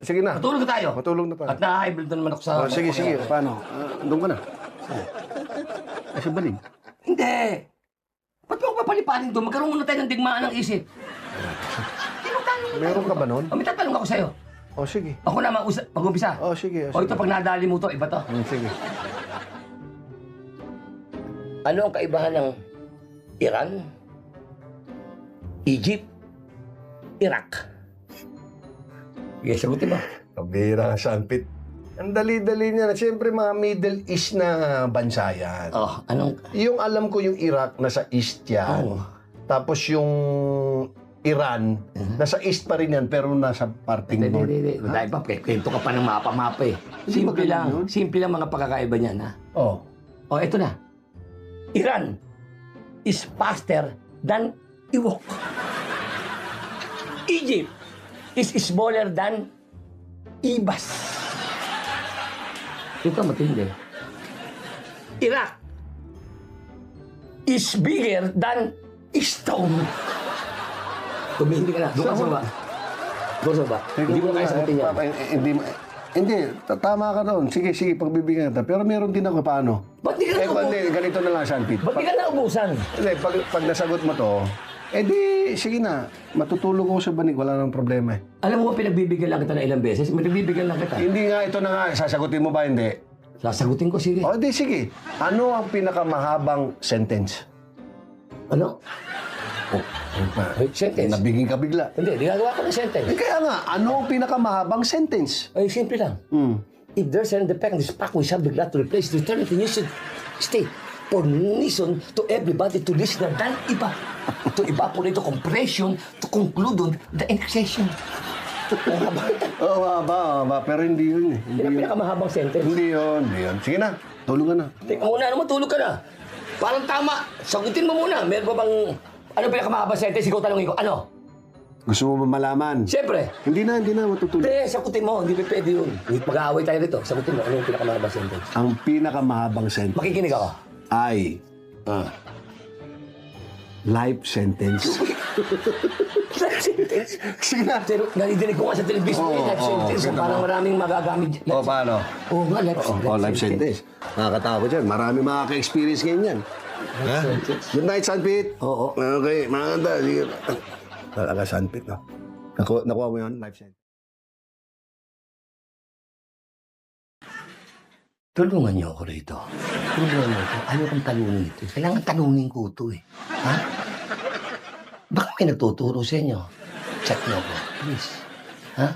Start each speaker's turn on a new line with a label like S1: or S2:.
S1: Sige na.
S2: Matulog na tayo.
S1: Matulog na tayo.
S2: At na-hybrid na naman ako sa...
S1: Sige. Paano? Doon ka na. Kasi balig.
S2: Hindi. Ba't mo ako papaliparin doon? Magkaroon muna tayo ng digmaan ng isip.
S1: Meron ka ba nun?
S2: May tatanong ako sa'yo.
S1: Sige.
S2: Ako na mag-umpisa.
S1: Sige.
S2: O ito, pag nadali mo to, iba to.
S1: Sige.
S2: Ano ang kaibahan ng Iran, Egypt, Iraq? Sige, sagutin mo.
S1: Kabira ka, Sanpit. Ang dali-dali niya. Siyempre, mga Middle East na bansa yan.
S2: Oh, anong...
S1: Yung alam ko yung Iraq, nasa East yan.
S2: Oh.
S1: Tapos yung Iran, nasa East pa rin yan, pero nasa parting North.
S2: Hindi. Dahil pa, kwento ka pa ng mapa-mapa eh. Simple lang. Simple lang mga pagkakaiba niyan, ha?
S1: Oh.
S2: Oh, ito na. Iran is faster than Ewok. Egypt is smaller than Ibas. Ito matindi. Iraq is bigger than Stone. Tumindi ka na. Doon ka sa ba? Hindi mo kaya sagutin yan.
S1: Hindi, tama ka doon. Sige, pagbibigyan kita. Pero meron din ako paano.
S2: Ba't di ka
S1: Hindi, ganito na lang, Sanpit.
S2: Ba't di ka naubusan?
S1: Hindi, pag nasagot mo to, sige na, matutulog ako sa banig, wala nang problema eh.
S2: Alam mo, pinagbibigyan lang kita na ilang beses. Pinagbibigyan lang kita.
S1: Hindi nga, ito na nga, sasagutin mo ba, hindi?
S2: Sasagutin ko, sige.
S1: Sige. Ano ang pinakamahabang sentence?
S2: Ano? Sentence?
S1: Nabiging ka bigla.
S2: Hindi, ginagawa ko ng sentence.
S1: Kaya nga, ano ang pinakamahabang sentence?
S2: Ay, simple lang. If there's an defect in this pack, we shall be glad to replace the alternative new state for listen to everybody to listen than iba. To evaporate the compression to conclude on the annexation.
S1: Oo, haba. Pero hindi yun eh.
S2: Yan ang pinakamahabang sentence.
S1: Hindi yun. Sige na, tulungan na.
S2: Teka muna, ano matulog ka na? Parang tama. Sagutin mo muna. Meron ba bang... Ano pinakamahabang sentence? Ikaw tanongin ko. Ano?
S1: Gusto mo ba malaman?
S2: Siyempre.
S1: Hindi na, matutulog.
S2: Hindi, sagutin mo. Hindi pwede yun. Mag-aaway tayo rito. Sagutin mo. Ano yung pinakamahabang sentence?
S1: Ang pinakamahabang sentence
S2: Makikinig ako.
S1: ay life sentence.
S2: Life sentence?
S1: Sige na.
S2: Pero naridinig ko nga sa television life sentence.
S1: kita
S2: Parang
S1: mo.
S2: maraming magagamit.
S1: Paano?
S2: Oo nga,
S1: Life sentence. Nakakatakot yan. Marami makaka-experience ngayon yan. Ha? Good night, Sanpit.
S2: Oo.
S1: Okay, maganda. Sige. Talaga, Sanpit, no? Nakuha mo yun, life sentence.
S2: Tulungan niyo ako rito. Tulungan niyo ako. Ayaw kong talunin ito. Kailangan talunin ko ito eh. Ha? Baka may nagtuturo sa inyo. Chat niyo ako. Please. Ha?